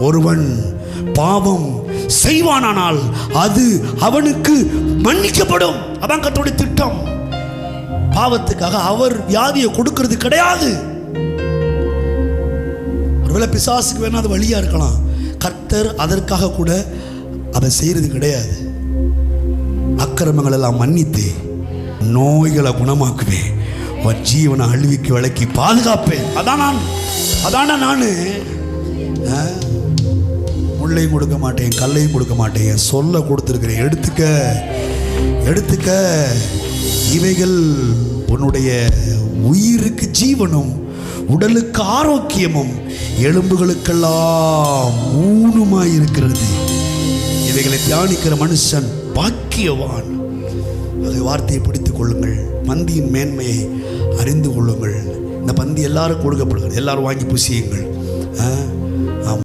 ஒருவன் பாவம் செய்வானானால் அது அவனுக்கு மன்னிக்கப்படும். அதான் கர்த்தருடைய திட்டம். பாவத்துக்காக அவர் வியாதியை கொடுக்கிறது கிடையாது. ஒருவேளை பிசாசுக்கு வேணா அது வழியா இருக்கலாம். கர்த்தர் அதற்காக கூட அதை செய்யறது கிடையாது. அக்கிரமங்கள் எல்லாம் மன்னித்து நோய்களை குணமாக்குவேன், உன் ஜீவனை அழிவுக்கு விலக்கி பாதுகாப்பேன். அதான நான் முள்ளையும் கொடுக்க மாட்டேன், கல்லையும் கொடுக்க மாட்டேன், என் சொல்ல கொடுத்துருக்கிறேன். எடுத்துக்க. இவைகள் உன்னுடைய உயிருக்கு ஜீவனும் உடலுக்கு ஆரோக்கியமும் எலும்புகளுக்கெல்லாம் ஊனுமாயிருக்கிறது. இவைகளை தியானிக்கிற மனுஷன் பாக்கியவான். அதை வார்த்தையை பிடித்துக் கொள்ளுங்கள். பந்தியின் மேன்மையை அறிந்து கொள்ளுங்கள். இந்த பந்தி எல்லாரும் கொடுக்கப்படுகிறது. எல்லாரும் வாங்கி புசியுங்கள்.